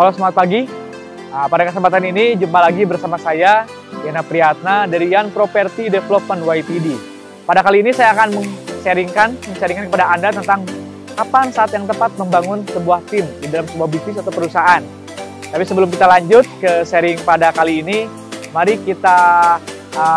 Halo, selamat pagi. Pada kesempatan ini jumpa lagi bersama saya, Yana Priyatna dari Yan Property Development YTD. Pada kali ini saya akan menyaringkan kepada Anda tentang kapan saat yang tepat membangun sebuah tim di dalam sebuah bisnis atau perusahaan. Tapi sebelum kita lanjut ke sharing pada kali ini, mari kita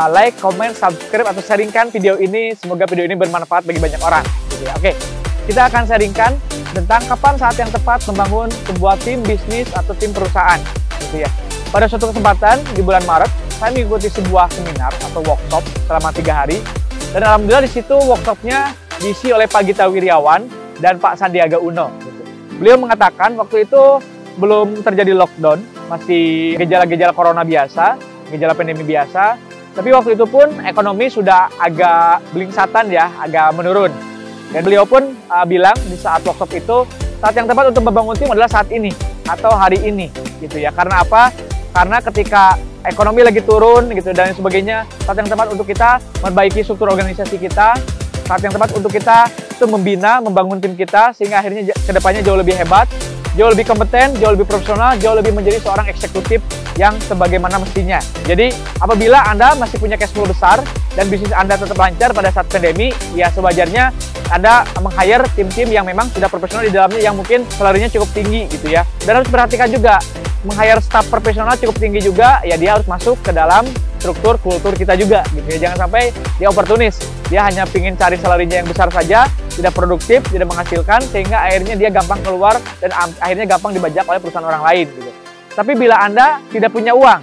like, comment, subscribe, atau sharingkan video ini. Semoga video ini bermanfaat bagi banyak orang. Gitu ya. Oke, kita akan sharingkan tentang kapan saat yang tepat membangun sebuah tim bisnis atau tim perusahaan. Gitu ya. Pada suatu kesempatan di bulan Maret, saya mengikuti sebuah seminar atau workshop selama 3 hari. Dan alhamdulillah di situ workshopnya diisi oleh Pak Gita Wirjawan dan Pak Sandiaga Uno. Gitu. Beliau mengatakan waktu itu belum terjadi lockdown, masih gejala-gejala corona biasa, gejala pandemi biasa. Tapi waktu itu pun ekonomi sudah agak belingsatan ya, agak menurun. Dan beliau pun bilang di saat workshop itu, saat yang tepat untuk membangun tim adalah saat ini atau hari ini, gitu ya. Karena apa? Karena ketika ekonomi lagi turun, gitu dan sebagainya, saat yang tepat untuk kita memperbaiki struktur organisasi kita, saat yang tepat untuk kita itu membina, membangun tim kita sehingga akhirnya kedepannya jauh lebih hebat, jauh lebih kompeten, jauh lebih profesional, jauh lebih menjadi seorang eksekutif yang sebagaimana mestinya. Jadi apabila Anda masih punya cash flow besar dan bisnis Anda tetap lancar pada saat pandemi, ya sewajarnya Anda meng-hire tim-tim yang memang sudah profesional di dalamnya, yang mungkin salarinya cukup tinggi gitu ya. Dan harus perhatikan juga, meng-hire staff profesional cukup tinggi juga, ya dia harus masuk ke dalam struktur kultur kita juga gitu ya. Jangan sampai dia oportunis, dia hanya ingin cari salarinya yang besar saja, tidak produktif, tidak menghasilkan, sehingga akhirnya dia gampang keluar dan akhirnya gampang dibajak oleh perusahaan orang lain gitu. Tapi bila Anda tidak punya uang,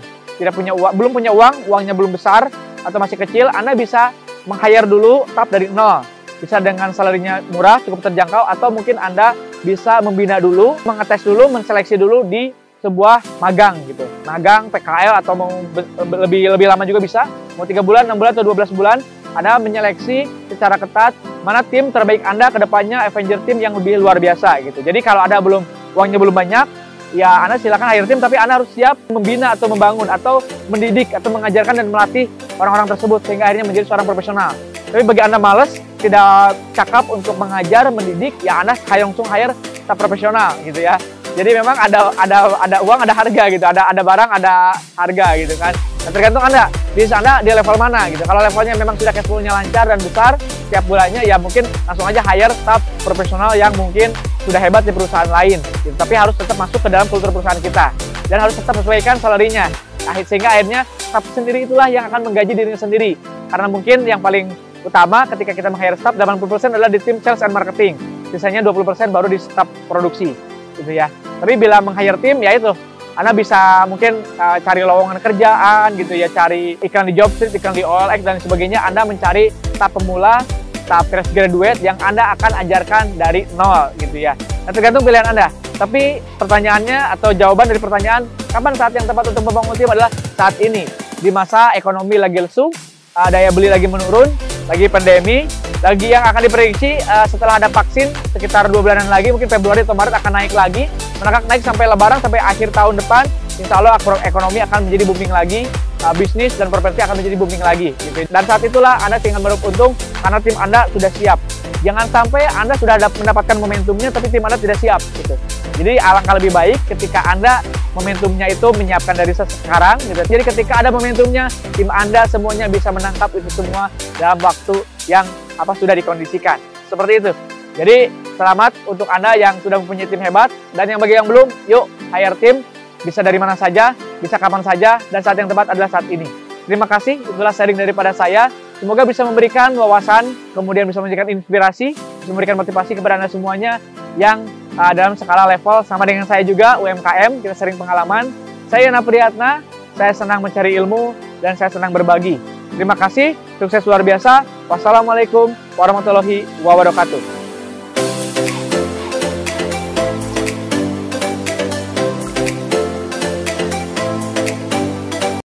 belum punya uang, uangnya belum besar atau masih kecil, Anda bisa meng-hire dulu staff dari nol. Bisa dengan salarinya murah, cukup terjangkau, atau mungkin Anda bisa membina dulu, mengetes dulu, menseleksi dulu di sebuah magang gitu. Magang, PKL, atau mau lebih lama juga bisa. Mau 3 bulan, 6 bulan, atau 12 bulan, Anda menyeleksi secara ketat mana tim terbaik Anda ke depannya, Avenger tim yang lebih luar biasa gitu. Jadi kalau Anda uangnya belum banyak, ya Anda silakan hire tim, tapi Anda harus siap membina atau membangun atau mendidik atau mengajarkan dan melatih orang-orang tersebut sehingga akhirnya menjadi seorang profesional. Tapi bagi Anda males, tidak cakap untuk mengajar, mendidik, ya Anda langsung hire staff profesional gitu ya. Jadi memang ada uang, ada harga gitu, ada barang, ada harga gitu kan. Dan tergantung Anda, bisnis Anda di level mana gitu. Kalau levelnya memang sudah cash flow-nya lancar dan besar tiap bulannya, ya mungkin langsung aja hire staff profesional yang mungkin sudah hebat di perusahaan lain gitu. Tapi harus tetap masuk ke dalam kultur perusahaan kita dan harus tetap sesuaikan salarinya. Sehingga akhirnya staff sendiri itulah yang akan menggaji dirinya sendiri. Karena mungkin yang paling utama ketika kita meng-hire staff, 80% adalah di tim sales and marketing. Sisanya 20% baru di staff produksi gitu ya. Tapi bila meng-hire tim, ya itu Anda bisa mungkin cari lowongan kerjaan gitu ya, cari iklan di Jobstreet, iklan di OLX dan sebagainya. Anda mencari staff pemula, staff fresh graduate yang Anda akan ajarkan dari nol gitu ya. Nah, tergantung pilihan Anda. Tapi pertanyaannya atau jawaban dari pertanyaan kapan saat yang tepat untuk membangun tim adalah saat ini. Di masa ekonomi lagi lesu, daya beli lagi menurun, lagi pandemi, lagi yang akan diprediksi setelah ada vaksin sekitar 2 bulanan lagi, mungkin Februari atau Maret akan naik lagi, naik sampai Lebaran, sampai akhir tahun depan, insya Allah ekonomi akan menjadi booming lagi, bisnis dan properti akan menjadi booming lagi. Gitu. Dan saat itulah Anda tinggal meraup untung karena tim Anda sudah siap. Jangan sampai Anda sudah mendapatkan momentumnya tapi tim Anda tidak siap. Gitu. Jadi alangkah lebih baik ketika Anda momentumnya itu menyiapkan dari sekarang. Gitu. Jadi ketika ada momentumnya, tim Anda semuanya bisa menangkap itu semua dalam waktu yang sudah dikondisikan. Seperti itu. Jadi selamat untuk Anda yang sudah mempunyai tim hebat, dan yang bagi yang belum, yuk hire tim, bisa dari mana saja, bisa kapan saja, dan saat yang tepat adalah saat ini. Terima kasih, itulah sharing daripada saya. Semoga bisa memberikan wawasan, kemudian bisa memberikan inspirasi, bisa memberikan motivasi kepada Anda semuanya yang dalam skala level sama dengan saya juga, UMKM, kita sharing pengalaman. Saya Yana Priyatna, saya senang mencari ilmu, dan saya senang berbagi. Terima kasih, sukses luar biasa. Wassalamualaikum warahmatullahi wabarakatuh.